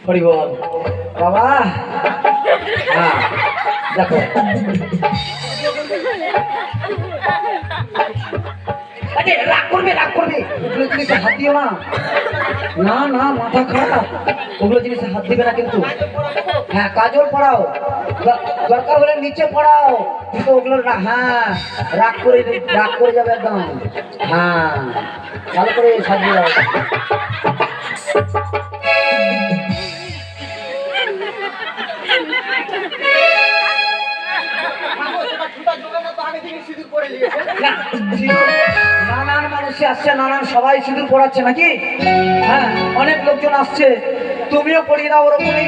হরি বল বাবা। হ্যাঁ দেখো রাগ করবে রাগ করবে, ওগুলো জিনিসে হাত দিও না। না না মাথা খারাপ, ওগুলো জিনিসে হাত দিবে না কিন্তু। হ্যাঁ কাজল পড়াও, দরকার হলে নিচে পড়াও, কিন্তু ওগুলো হ্যাঁ রাগ করে যাবে একদম। হ্যাঁ ভালো করে সাজিয়ে দাও। নানান মানুষ আসছে, নানান সবাই সিঁদুর পড়াচ্ছে নাকি? হ্যাঁ অনেক লোকজন আসছে, তুমিও পড়িয়ে দাও ওরকমই।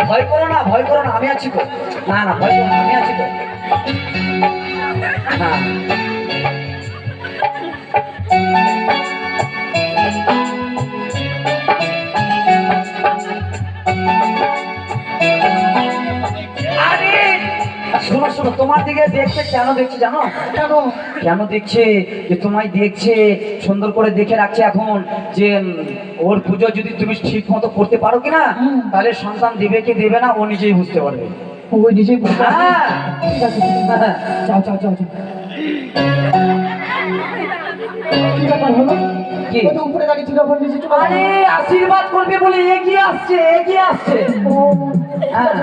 ভয় করো না, ভয় করো না, আমি আছি তো। না না ভয় করো না, আমি আছি তো। হ্যাঁ শোনো শোনো, তোমার দিকে দেখছে কেন দেখছি জানো? কেন কেন দেখছে? যে তোমায় দেখছে, সুন্দর করে দেখে রাখছে এখন, যে ওর পুজো যদি তুমি ঠিক মতো করতে পারো কিনা, তাহলে সন্তান দেবে কি দেবে না ও নিজেই বুঝতে পারবে। ও নিজেই বুঝতে পারবে। ঠিক আছে যাও যাও যাও যাও। কি ব্যাপার হলো? কি উপরে দাঁড়িয়ে ছিল, আরে আশীর্বাদ করবে বলে এগিয়ে আসছে, এগিয়ে আসছে। হ্যাঁ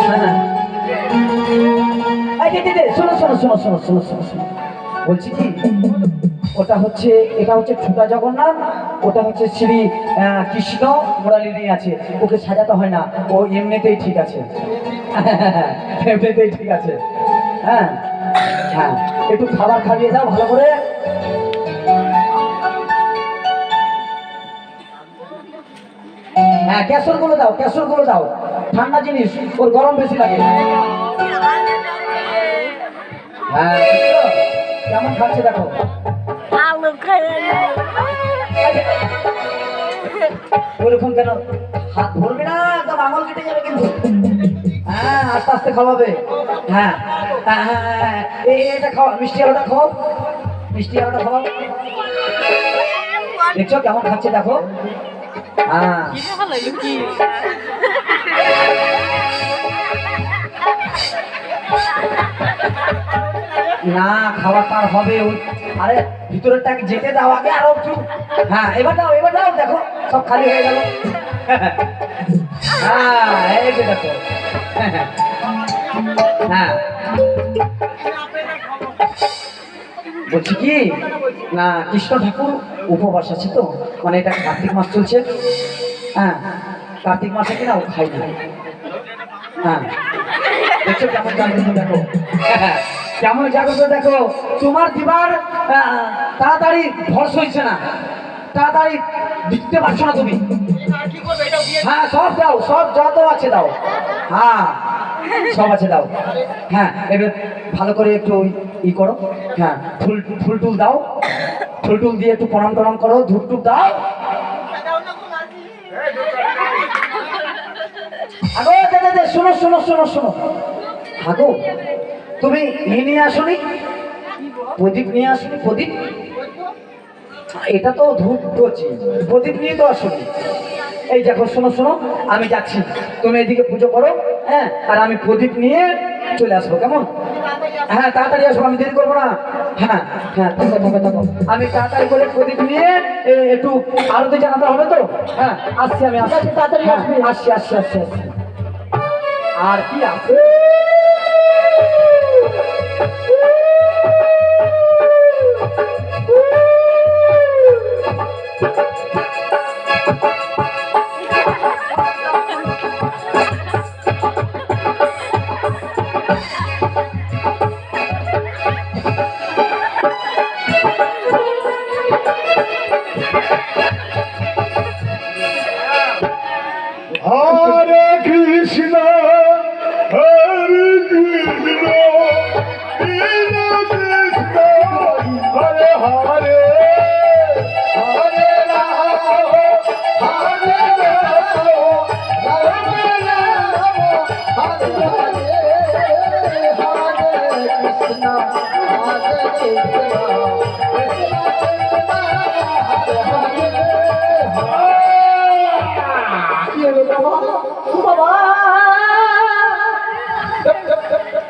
হ্যাঁ শোনো শোনো শোনো শোনো শোনো শোনো শোনো, বলছি কি, ওটা হচ্ছে, এটা হচ্ছে ছোটা জগন্নাথ, ওটা হচ্ছে শ্রী কৃষ্ণ মুরালি নিয়ে আছে, ওকে সাজাতে হয় না, ও এমনিতেই ঠিক আছে। এমনিতেই ঠিক আছে। হ্যাঁ হ্যাঁ একটু খাবার খাইয়ে দাও ভালো করে। হ্যাঁ কেশর গুলো দাও, কেশর গুলো দাও, ঠান্ডা জিনিস, ওর গরম বেশি লাগে। হ্যাঁ কেমন খাচ্ছে দেখো। ওরকম কেন, হাত ধরবে না, একদম আঙুল কেটে যাবে কিন্তু। হ্যাঁ আস্তে আস্তে খাওয়াবে। হ্যাঁ হ্যাঁ হ্যাঁ এটা খাওয়া, মিষ্টি আলুটা খাও, মিষ্টি আলুটা খাও। দেখছো কেমন খাচ্ছে দেখো। হ্যাঁ না খাবার পার হবে। আরে ভিতরেরটাকে যেতে দাও আগে আরো একটু। হ্যাঁ এবার দাও, এবার দাও, দেখো সব খালি হয়ে গেল। হ্যাঁ এই যে দেখো। হ্যাঁ বলছি কি, না কৃষ্ণ ঠাকুর উপবাস আছে তো, মানে এটা কার্তিক মাস চলছে। হ্যাঁ কার্তিক মাসে কিনা ও খাই না। হ্যাঁ দেখছো কেমন জাগ্রত দেখো। কেমন জাগ্রত দেখো। তোমার দিবার তাড়াতাড়ি ভরসা হচ্ছে না, তাড়াতাড়ি দিতে পারছো না তুমি। হ্যাঁ সব দাও, সব যত আছে দাও। হ্যাঁ সব আছে দাও। হ্যাঁ এবার ভালো করে একটু ই করো। হ্যাঁ ফুল ফুল টুল দাও, ফুল টুল দিয়ে একটু প্রণাম টনাম করো, ধূপ টুপ দাও। আগো দাদা শোনো শোনো শোনো শোনো, আগো তুমি নিয়ে আসনি, প্রদীপ নিয়ে আসনি, প্রদীপ। এটা তো ধূপ করছি, প্রদীপ নিয়ে তো আসনি। এই দেখো শোনো শোনো, আমি যাচ্ছি, তুমি এদিকে পুজো করো। হ্যাঁ আর আমি প্রদীপ নিয়ে চলে আসবো, কেমন? হ্যাঁ তাড়াতাড়ি আসবো, আমি দেরি করবো না। হ্যাঁ হ্যাঁ আমি তাড়াতাড়ি করে প্রদীপ নিয়ে একটু আরতি জানাতে হবে তো। হ্যাঁ আসছি আমি, আসছি তাড়াতাড়ি, আসছি আসছি আসছি আসছি আসছি। আর কি আছে? Hare Krishna, Hare Krishna, Krishna Krishna, Hare Hare, Hare Rama, Hare Rama, Rama Rama, Hare Hare, Hare Krishna, Hare Krishna.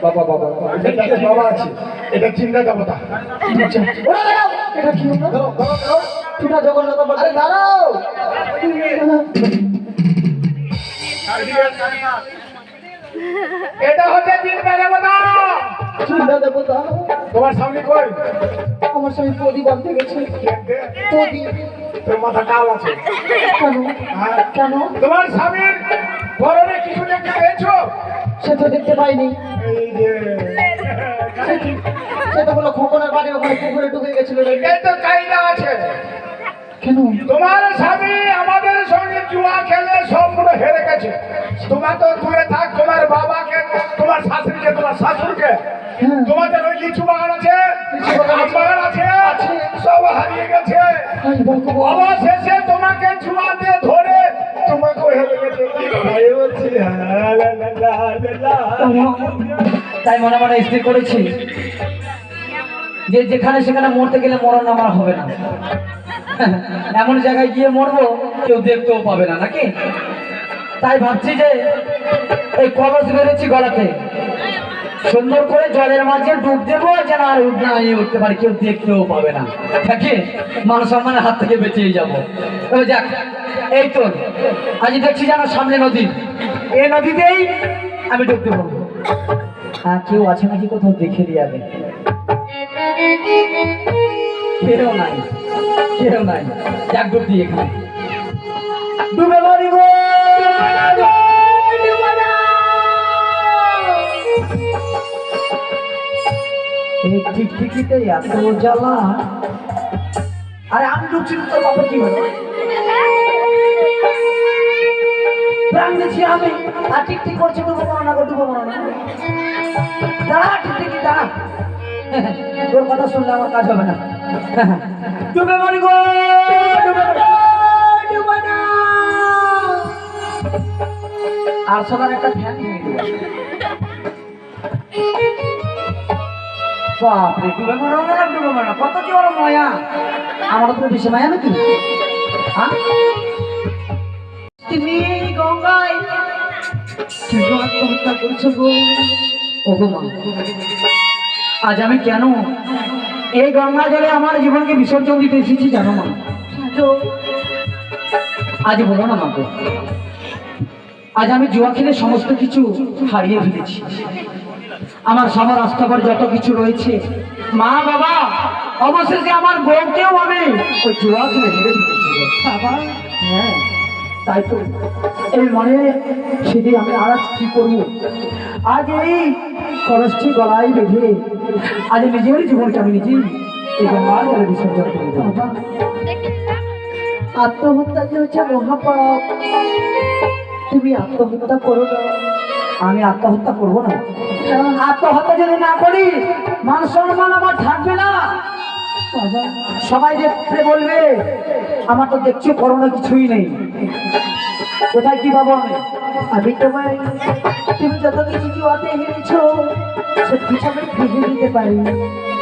বাবা বাবা এটা বাবা আছে, এটা চিন্তা দেবতা। ওরা দাঁড়াও, এটা কি হলো? চিন্তা জগন্নাথ বলতে দাঁড়াও। এটা হচ্ছে চিন্তা দেবতা। চিন্তা দেবতা তোমার সামনে কই? আমার সঙ্গে প্রদীপ আনতে গেছে। প্রদীপ তোর মাথা কাল আছে কেন? হ্যাঁ? কেন? তোমার স্বামীর পরনে কিছু দেখতে পেয়েছো? সে তো দেখতে পাইনি। এই যে সে তো বললো খোকনের বাড়ি ওখানে পুকুরে ডুবে গেছিল। এই তো কায়দা আছে। কেন? তোমার স্বামী আমাদের সঙ্গে জুয়া খেলে সম্পূর্ণ হেরে গেছে। তোমার তো দূরে থাক, তোমার বাবাকে, তোমার শাশুড়িকে, তোমার শাশুড়কে, হ্যাঁ। তোমাদের ওই লিচু বাগান আছে, লিচু বাগান আছে। আম বাগান আছে, সব হারিয়ে গেছে। আই ভগবান। অবশেষে তোমাকে জুয়াতে ধরে তোমাকে হেরে গেছে। ভাই বলছি, লা লা লা লা লা। তাই মনে মনে স্থির করেছি যে যেখানে সেখানে মরতে গেলে মরণ আমার হবে না। এমন জায়গায় গিয়ে মরবো কেউ দেখতেও পাবে না, নাকি? তাই ভাবছি যে এই কলস বেড়েছি গলাতে, সুন্দর করে জলের মাঝে ডুব দেবো যেন আর উঠতে পারে, কেউ দেখতেও পাবে না, নাকি? মান সম্মানের হাত থেকে বেঁচেই যাবো। তবে যাক, এই তো আজ দেখছি যেন সামনে নদী, এই নদীতেই আমি ডুব দেবো। হ্যাঁ, কেউ আছে নাকি কোথাও দেখে দিয়ে যাবে? কেউ নাই, কেউ নাই। যাক, ডুব দিই এখানে, ডুবে মরি গো। এই টিকটিকিতে এত জ্বালা। আরে আমি ডুবছি, তোর বাবা কি হলো? প্রাণ দিচ্ছি আমি, আর টিকটিক করছে, ডুবো মনে না গো, ডুবো মনে না। দাঁড়া টিকটিকি, দাঁড়া। তোর কথা শুনলে আমার কাজ হবে না। ডুবে মরি গো, ডুবে মরি, ডুবে না। আর সবার একটা ফ্যান ভেঙে দিল। বাপরে, ডুবে মরো না, ডুবে মরো না, কত কি ওর মায়া। আমারও তো বেশি মায়া নাকি? তুমি গঙ্গায় কেন আত্মহত্যা করছো গো? ওগো মা, আজ আমি কেন এই গঙ্গা জলে আমার জীবনকে বিসর্জন দিতে এসেছি জানো মা? আজ বলো না মা গো, আজ আমি জুয়া খেলে সমস্ত কিছু হারিয়ে ফেলেছি। আমার সবার আস্থাবার যত কিছু রয়েছে, মা বাবা, অবশেষে আমার বউকেও আমি ওই জুয়া খেলে হেরে ফেলেছি বাবা। হ্যাঁ, তাই তো এই মনে সেদিন আমি আর কি করবো, আজ এই কলসটি গলায় বেঁধে আজ নিজের জীবনকে আমি নিজেই এই গঙ্গার জলে বিসর্জন করে দেবো। আত্মহত্যা যে হচ্ছে মহাপাপ, তুমি আত্মহত্যা করো না। আমি আত্মহত্যা করবো না। আত্মহত্যা যদি না করি মান সম্মান আমার থাকবে না। সবাই দেখতে বলবে আমার তো দেখছো করোনা কিছুই নেই, কোথায় কি পাবো আমি? আমি তোমায়, তুমি যত কিছু জুয়াতে হেরেছো সব কিছু আমি ফিরিয়ে দিতে পারি।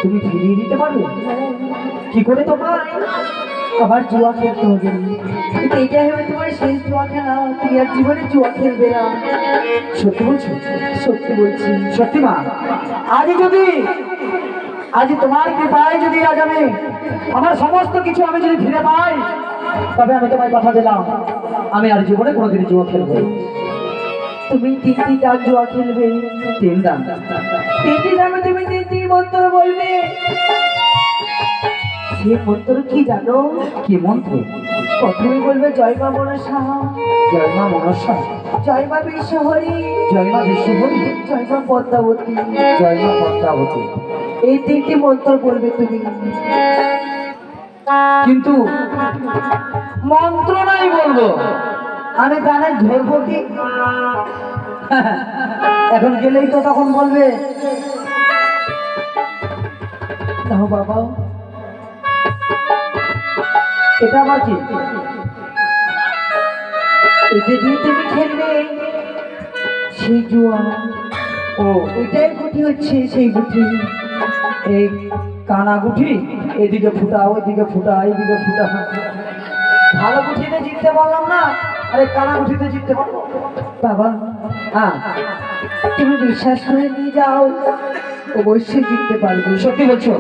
তুমি ফিরিয়ে দিতে পারবে? কি করে? তোমার আবার জুয়া খেলতে হবে, কিন্তু এটাই হবে তোমার শেষ জুয়া খেলা। তুমি আর জীবনে জুয়া খেলবে না। সত্যি বলছো? সত্যি বলছি। সত্যি মা, আজ তোমার কৃপায় যদি আজ আমি আমার সমস্ত কিছু আমি যদি ফিরে পাই, তবে আমি তোমায় কথা দিলাম আমি আর জীবনে কোনোদিন জুয়া খেলবো। তুমি 3টি দান জুয়া খেলবে? 3 দান? 3টি দামে তুমি 3টি মন্ত্র বলবে। সে মন্ত্র কি জানো? কি মন্ত্র? প্রথমে বলবে জয় মা মনসা, জয় মা মনসা, জয় মা বিশ্বহরি, জয় মা বিশ্বহরি, জয় মা পদ্মাবতী, জয় মা পদ্মাবতী। এই 3টি মন্ত্র বলবে তুমি। কিন্তু মন্ত্র নাই বলবো, আমি গানে ধরবো কি? এখন গেলেই তো তখন বলবে দাও বাবা। এটা আবার কি? এটা দিয়ে তুমি খেলবে সেই জুয়া। ও, এটাই গুটি হচ্ছে সেই গুটি। এই কানা গুটি, এদিকে ফুটা, ওইদিকে ফুটা, এইদিকে ফুটা। ভালো গুটিতে জিততে পারলাম না, আরে কানামাছিতে জিততে পারবো। বাবা হ্যাঁ তুমি বিশ্বাস করে নিয়ে যাও, অবশ্যই জিততে পারবে। সত্যি বলছো?